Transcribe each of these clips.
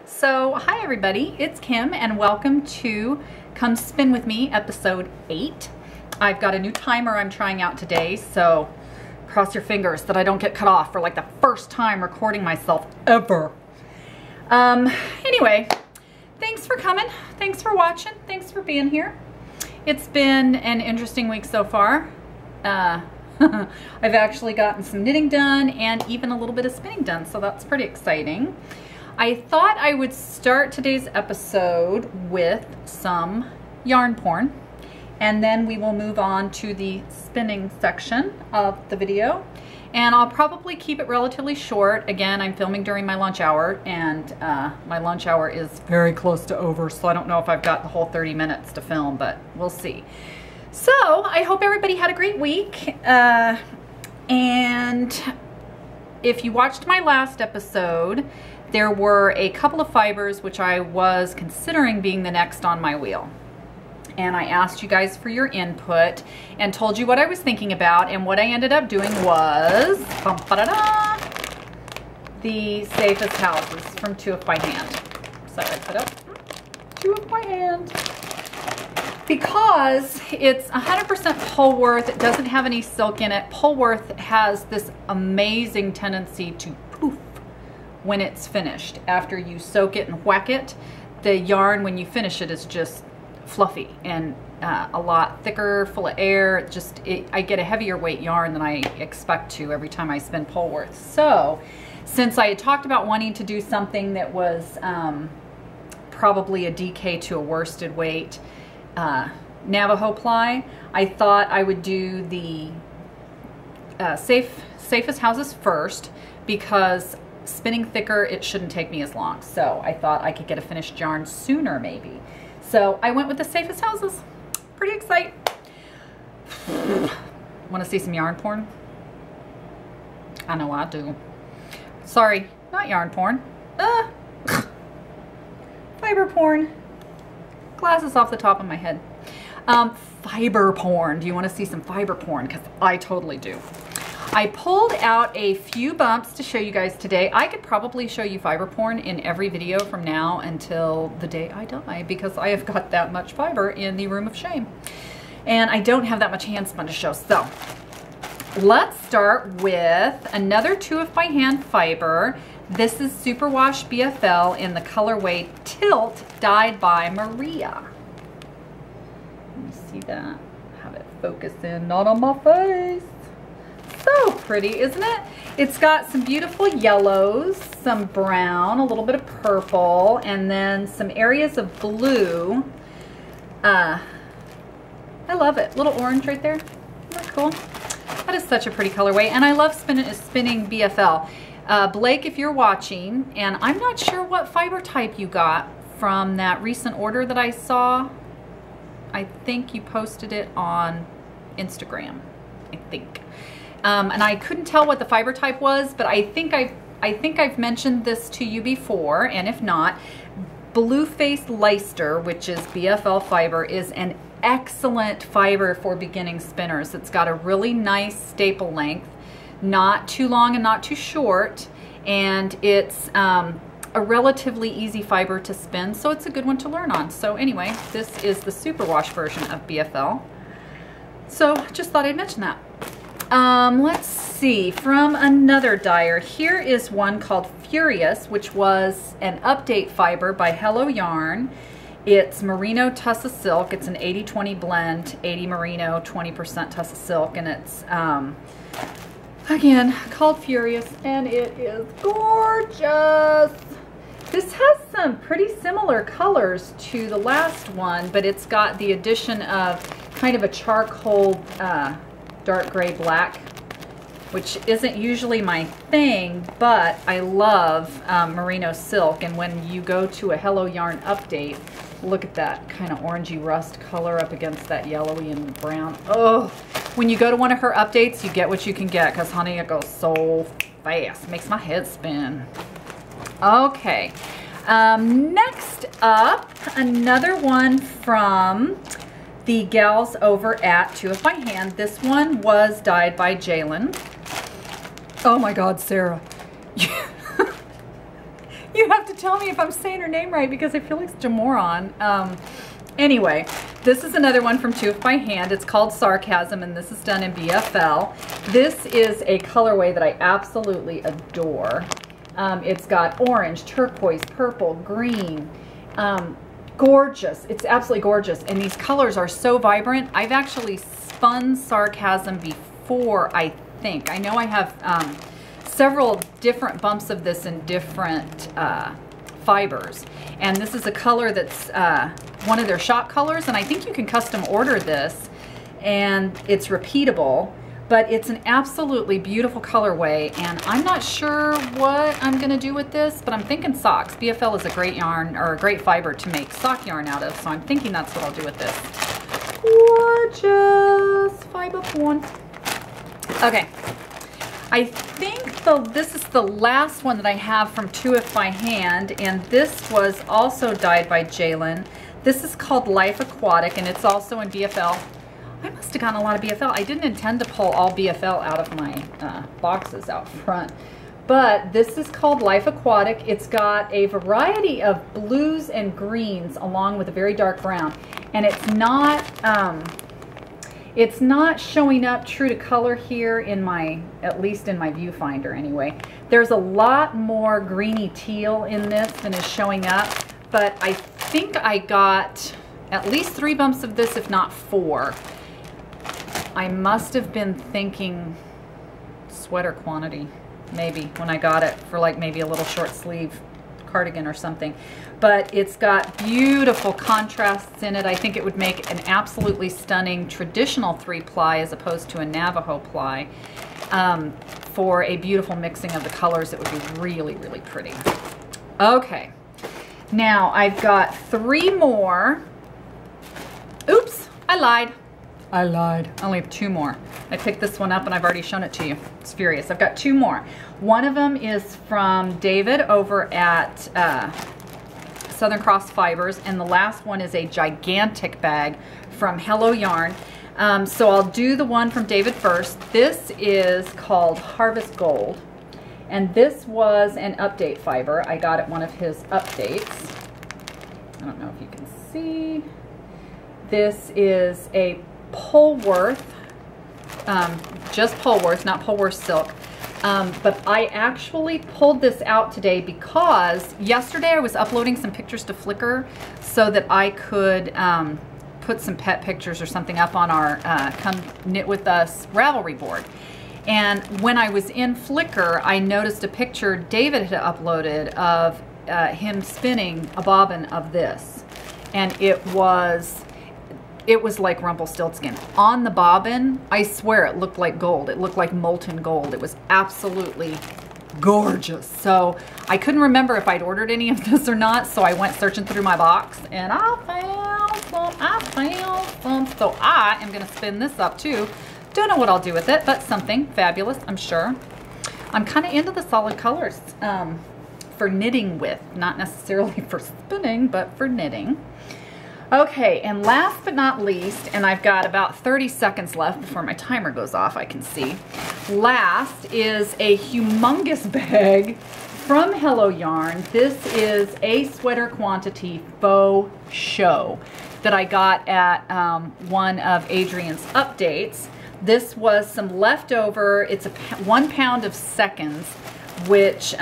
So hi everybody, it's Kim and welcome to Come Spin With Me episode 8. I've got a new timer I'm trying out today, so cross your fingers that I don't get cut off for like the first time recording myself ever. Anyway, thanks for coming, thanks for watching, thanks for being here. It's been an interesting week so far. I've actually gotten some knitting done and even a little bit of spinning done, so that's pretty exciting. I thought I would start today's episode with some yarn porn, and then we will move on to the spinning section of the video. And I'll probably keep it relatively short. Again, I'm filming during my lunch hour, and my lunch hour is very close to over, so I don't know if I've got the whole 30 minutes to film, but we'll see. So I hope everybody had a great week. And if you watched my last episode, there were a couple of fibers which I was considering being the next on my wheel. And I asked you guys for your input and told you what I was thinking about, and what I ended up doing was the Safest Houses from 2 by Hand. So I put up 2 by Hand because it's 100% polwarth. It doesn't have any silk in it. Polwarth has this amazing tendency to poof when it's finished. After you soak it and whack it, the yarn when you finish it is just fluffy and a lot thicker, full of air. I get a heavier weight yarn than I expect to every time I spin polwarth. So since I had talked about wanting to do something that was probably a DK to a worsted weight Navajo ply, I thought I would do the Safest Houses first, because spinning thicker, it shouldn't take me as long. So I thought I could get a finished yarn sooner maybe. So I went with the Safest Houses. Pretty excited. Want to see some yarn porn? I know I do. Sorry, not yarn porn. Fiber porn. Glasses off the top of my head. Fiber porn. Do you want to see some fiber porn? Because I totally do. I pulled out a few bumps to show you guys today. I could probably show you fiber porn in every video from now until the day I die, because I have got that much fiber in the room of shame. And I don't have that much hand spun to show. So let's start with another 2 by Hand fiber. This is Super Wash BFL in the colorway Tilt, dyed by Maria. Let me see that. Have it focus in, not on my face. So pretty, isn't it? It's got some beautiful yellows, some brown, a little bit of purple, and then some areas of blue. I love it. Little orange right there. Isn't that cool? That is such a pretty colorway, and I love spinning BFL. Blake, if you're watching, and I'm not sure what fiber type you got from that recent order that I saw. I think you posted it on Instagram, I think. And I couldn't tell what the fiber type was, but I think I've mentioned this to you before, and if not, Blue-Faced Leicester, which is BFL fiber, is an excellent fiber for beginning spinners. It's got a really nice staple length, not too long and not too short, and it's a relatively easy fiber to spin, so it's a good one to learn on. So anyway, this is the Superwash version of BFL. So just thought I'd mention that. Let's see, from another dyer, here is one called Furious, which was an update fiber by Hello Yarn. It's merino tussa silk. It's an 80-20 blend, 80 merino, 20% tussa silk, and it's again called Furious, and it is gorgeous. This has some pretty similar colors to the last one, but it's got the addition of kind of a charcoal dark gray black, which isn't usually my thing, but I love merino silk. And when you go to a Hello Yarn update, look at that kind of orangey rust color up against that yellowy and brown. Oh, when you go to one of her updates, you get what you can get, because honey, it goes so fast. It makes my head spin. Okay, next up, another one from the gals over at 2 by Hand. This one was dyed by Jalen. Oh my God, Sarah. You have to tell me if I'm saying her name right because I feel like such a moron. Anyway, this is another one from 2 by Hand. It's called Sarcasm, and this is done in BFL. This is a colorway that I absolutely adore. It's got orange, turquoise, purple, green. Gorgeous. It's absolutely gorgeous. And these colors are so vibrant. I've actually spun Sarcasm before, I think. I know I have several different bumps of this in different fibers. And this is a color that's one of their shop colors, and I think you can custom order this, and it's repeatable, but it's an absolutely beautiful colorway, and I'm not sure what I'm gonna do with this, but I'm thinking socks. BFL is a great yarn, or a great fiber to make sock yarn out of, so I'm thinking that's what I'll do with this. Gorgeous fiber porn. Okay. I think this is the last one that I have from 2 by Hand, and this was also dyed by Jalen. This is called Life Aquatic, and it's also in BFL. I must have gotten a lot of BFL. I didn't intend to pull all BFL out of my boxes out front, but this is called Life Aquatic. It's got a variety of blues and greens along with a very dark brown, and it's not showing up true to color here in my, at least in my viewfinder anyway. There's a lot more greeny teal in this than is showing up, but I think I got at least 3 bumps of this, if not 4. I must have been thinking sweater quantity, maybe, when I got it for like maybe a little short sleeve cardigan or something. But it's got beautiful contrasts in it. I think it would make an absolutely stunning traditional 3-ply as opposed to a Navajo ply. For a beautiful mixing of the colors, it would be really, really pretty. Okay, now I've got 3 more. Oops, I lied. I only have 2 more. I picked this one up and I've already shown it to you. It's furious. I've got 2 more. One of them is from David over at Southern Cross Fibers, and the last one is a gigantic bag from Hello Yarn. So I'll do the one from David first. This is called Harvest Gold, and this was an update fiber. I got it one of his updates. I don't know if you can see. This is a polwarth, just polwarth, not polwarth silk. But I actually pulled this out today because yesterday I was uploading some pictures to Flickr so that I could put some pet pictures or something up on our Come Knit With Us Ravelry board. And when I was in Flickr, I noticed a picture David had uploaded of him spinning a bobbin of this. And it was like Rumpelstiltskin. On the bobbin, I swear it looked like gold. It looked like molten gold. It was absolutely gorgeous. So I couldn't remember if I'd ordered any of this or not, so I went searching through my box and I found some. So I am gonna spin this up too. Don't know what I'll do with it, but something fabulous, I'm sure. I'm kind of into the solid colors for knitting with, not necessarily for spinning, but for knitting. Okay, and last but not least, and I've got about 30 seconds left before my timer goes off, I can see. Last is a humongous bag from Hello Yarn. This is a sweater quantity faux show that I got at one of Adrian's updates. This was some leftover, it's 1 pound of seconds, which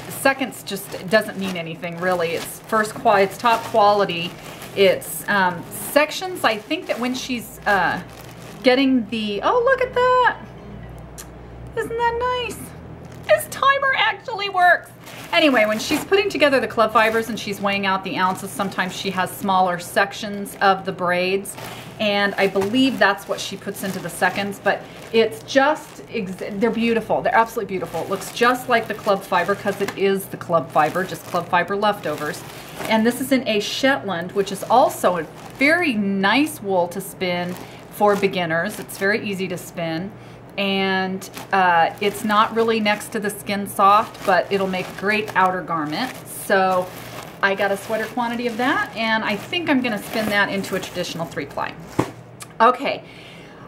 seconds just doesn't mean anything really. It's it's top quality. It's sections. I think that when she's getting the, oh, look at that. Isn't that nice? This timer actually works. Anyway, when she's putting together the club fibers and she's weighing out the ounces, sometimes she has smaller sections of the braids, and I believe that's what she puts into the seconds, but it's just, they're beautiful. They're absolutely beautiful. It looks just like the club fiber because it is the club fiber, just club fiber leftovers. And this is in a Shetland, which is also a very nice wool to spin for beginners. It's very easy to spin. And it's not really next to the skin soft, but it'll make a great outer garment. So I got a sweater quantity of that, and I think I'm gonna spin that into a traditional 3-ply. Okay,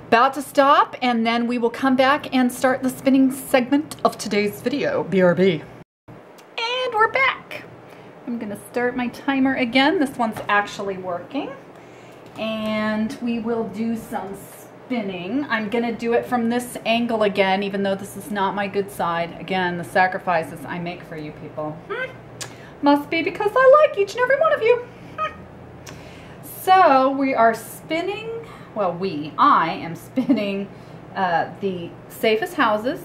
about to stop, and then we will come back and start the spinning segment of today's video. BRB. I'm gonna start my timer again. This one's actually working. And we will do some spinning. I'm gonna do it from this angle again, even though this is not my good side. Again, the sacrifices I make for you people. Must be because I like each and every one of you. So we are spinning, well I am spinning the safest houses.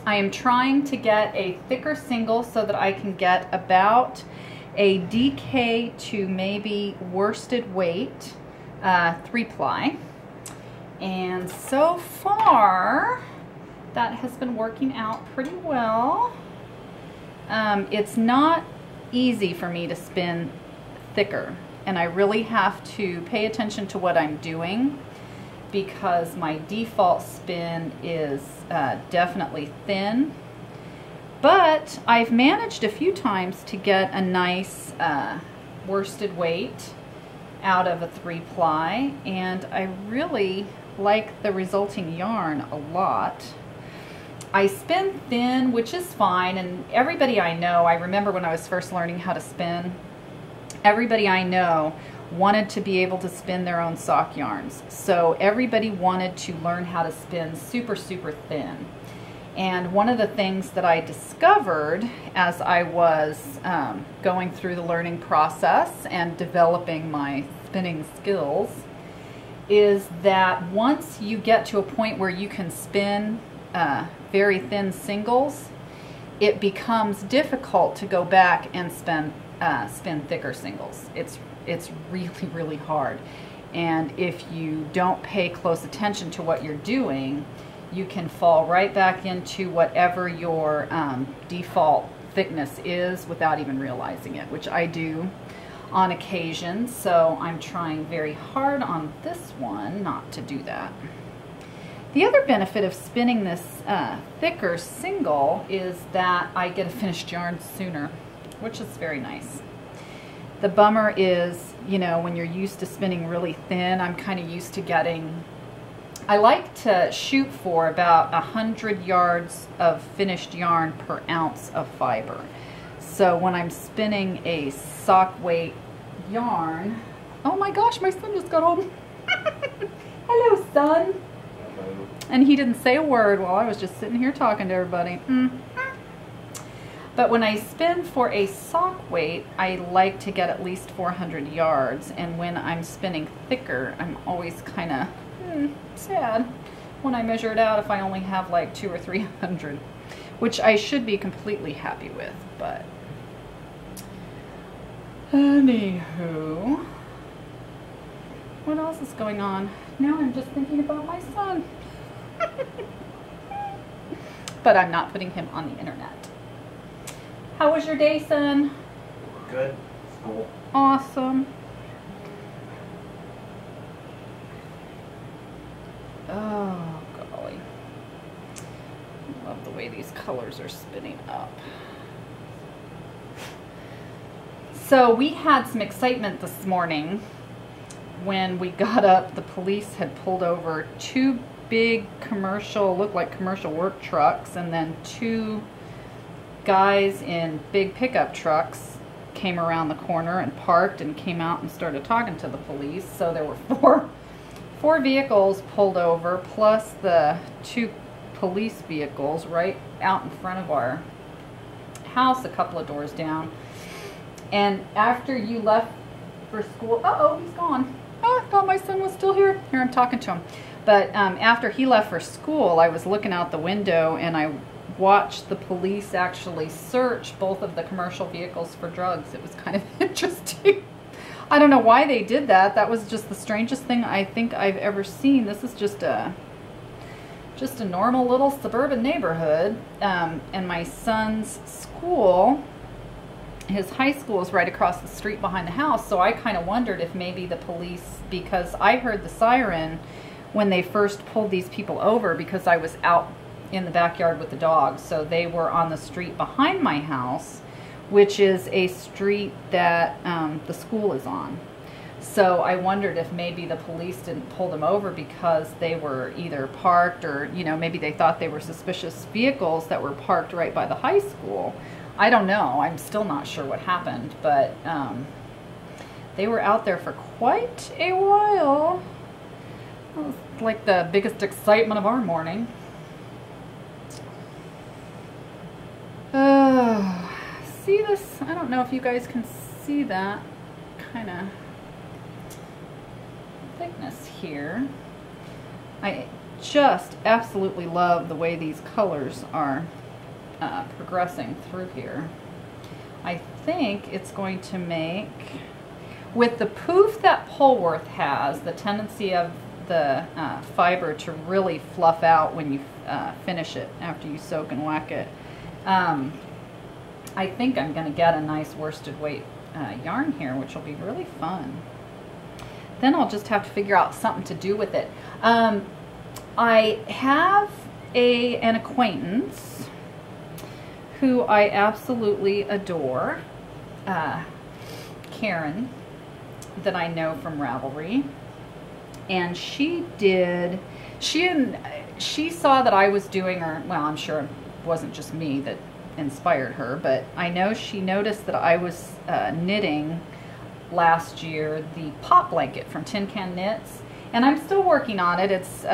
I am trying to get a thicker single so that I can get about a DK to maybe worsted weight 3-ply. And so far that has been working out pretty well. It's not easy for me to spin thicker, and I really have to pay attention to what I'm doing because my default spin is definitely thin. But I've managed a few times to get a nice worsted weight out of a 3-ply, and I really like the resulting yarn a lot. I spin thin, which is fine, and everybody I know, I remember when I was first learning how to spin, everybody I know wanted to be able to spin their own sock yarns. So everybody wanted to learn how to spin super, super thin. And one of the things that I discovered as I was going through the learning process and developing my spinning skills is that once you get to a point where you can spin very thin singles, it becomes difficult to go back and spin thicker singles. It's really, really hard. And if you don't pay close attention to what you're doing, you can fall right back into whatever your default thickness is without even realizing it, which I do on occasion. So I'm trying very hard on this one not to do that. The other benefit of spinning this thicker single is that I get a finished yarn sooner, which is very nice. The bummer is, you know, when you're used to spinning really thin, I'm kind of used to getting, I like to shoot for about 100 yards of finished yarn per ounce of fiber. So when I'm spinning a sock weight yarn, oh my gosh, my son just got home. Hello, son. Hello. And he didn't say a word while I was just sitting here talking to everybody. But when I spin for a sock weight, I like to get at least 400 yards. And when I'm spinning thicker, I'm always kind of sad when I measure it out if I only have like 200 or 300, which I should be completely happy with. But anywho, what else is going on? Now I'm just thinking about my son. But I'm not putting him on the internet. How was your day, son? Good. School. Awesome. Oh, golly. I love the way these colors are spinning up. So we had some excitement this morning when we got up. The police had pulled over 2 big commercial, looked like commercial work trucks, and then 2 guys in big pickup trucks came around the corner and parked and came out and started talking to the police. So there were four vehicles pulled over, plus the 2 police vehicles right out in front of our house, a couple of doors down. And after you left for school, uh-oh, he's gone. Oh, I thought my son was still here. Here, I'm talking to him. But after he left for school, I was looking out the window and I watched the police actually search both of the commercial vehicles for drugs. It was kind of interesting. I don't know why they did that. That was just the strangest thing I think I've ever seen. This is just a normal little suburban neighborhood. And my son's school, his high school is right across the street behind the house. So I kind of wondered if maybe the police, because I heard the siren when they first pulled these people over, because I was out in the backyard with the dogs. So they were on the street behind my house, which is a street that the school is on. So I wondered if maybe the police didn't pull them over because they were either parked or, you know, maybe they thought they were suspicious vehicles that were parked right by the high school. I don't know. I'm still not sure what happened, but they were out there for quite a while. It was like the biggest excitement of our morning. See this? I don't know if you guys can see that kind of thickness here. I just absolutely love the way these colors are progressing through here. I think it's going to make, with the poof that polwarth has, the tendency of the fiber to really fluff out when you finish it after you soak and whack it. I think I'm going to get a nice worsted weight yarn here, which will be really fun. Then I'll just have to figure out something to do with it. I have an acquaintance who I absolutely adore, Karen, that I know from Ravelry, and she saw that I was doing, or well, I'm sure it wasn't just me that inspired her, but I know she noticed that I was knitting last year the pop blanket from Tin Can Knits, and I'm still working on it. It's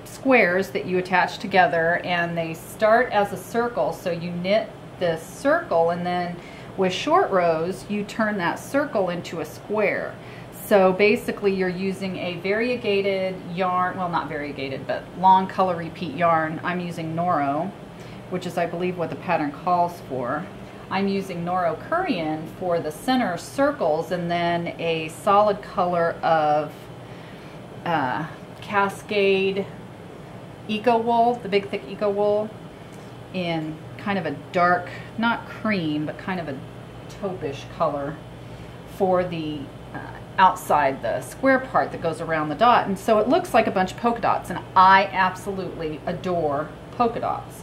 squares that you attach together, and they start as a circle, so you knit this circle, and then with short rows you turn that circle into a square. So basically you're using a variegated yarn, well, not variegated, but long color repeat yarn. I'm using Noro, which is I believe what the pattern calls for. I'm using Noro Korean for the center circles, and then a solid color of Cascade Eco Wool, the big thick Eco Wool, in kind of a dark, not cream, but kind of a taupe-ish color for the outside, the square part that goes around the dot. And so it looks like a bunch of polka dots, and I absolutely adore polka dots.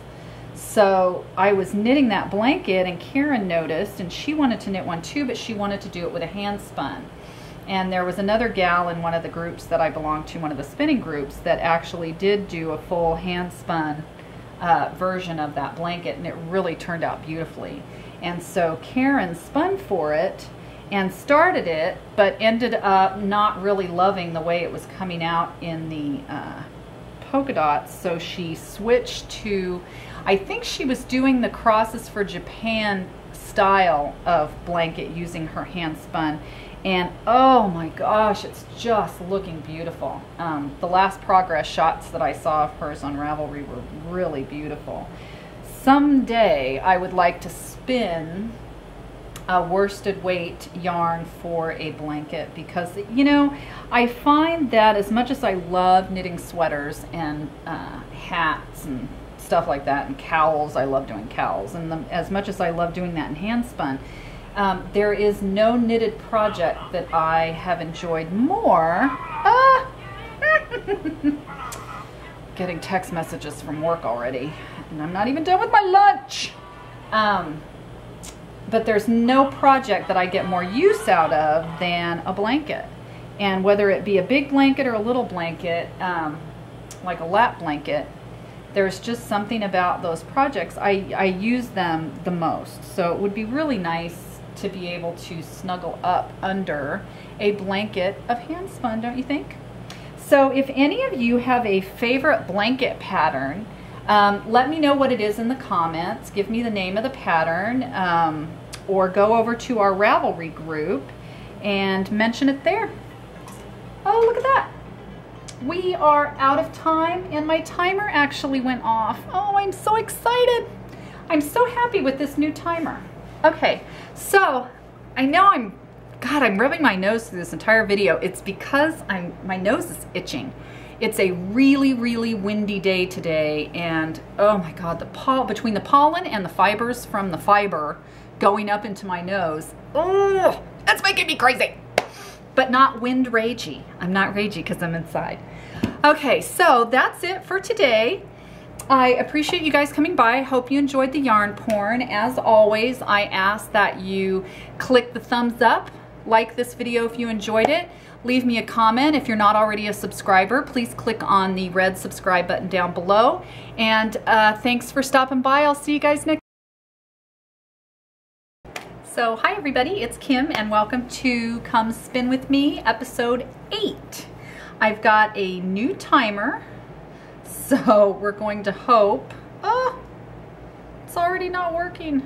So I was knitting that blanket, and Karen noticed, and she wanted to knit one too, but she wanted to do it with a hand spun. And there was another gal in one of the groups that I belong to, one of the spinning groups, that actually did do a full hand spun version of that blanket, and it really turned out beautifully. And so Karen spun for it and started it, but ended up not really loving the way it was coming out in the polka dots, so she switched to, I think she was doing the Crosses for Japan style of blanket using her hand spun, and oh my gosh, it's just looking beautiful. The last progress shots that I saw of hers on Ravelry were really beautiful. Someday I would like to spin a worsted weight yarn for a blanket, because you know, I find that as much as I love knitting sweaters and hats and stuff like that, and cowls, I love doing cowls, and as much as I love doing that in hand spun, there is no knitted project that I have enjoyed more. Getting text messages from work already, and I'm not even done with my lunch. But there's no project that I get more use out of than a blanket. And whether it be a big blanket or a little blanket, like a lap blanket, there's just something about those projects. I use them the most. So it would be really nice to be able to snuggle up under a blanket of hand spun, don't you think? So if any of you have a favorite blanket pattern, let me know what it is in the comments. Give me the name of the pattern, or go over to our Ravelry group and mention it there. Oh, look at that. We are out of time, and my timer actually went off. Oh, I'm so excited. I'm so happy with this new timer. Okay, so I know I'm rubbing my nose through this entire video. It's because my nose is itching. It's a really, really windy day today, and oh my God, between the pollen and the fibers from the fiber going up into my nose, oh, that's making me crazy. But not wind ragey. I'm not ragey because I'm inside. Okay, so that's it for today. I appreciate you guys coming by. I hope you enjoyed the yarn porn. As always, I ask that you click the thumbs up, like this video if you enjoyed it. Leave me a comment. If you're not already a subscriber, please click on the red subscribe button down below. And thanks for stopping by. I'll see you guys next So hi everybody, it's Kim and welcome to Come Spin With Me, episode 8. I've got a new timer, so we're going to hope, oh, it's already not working.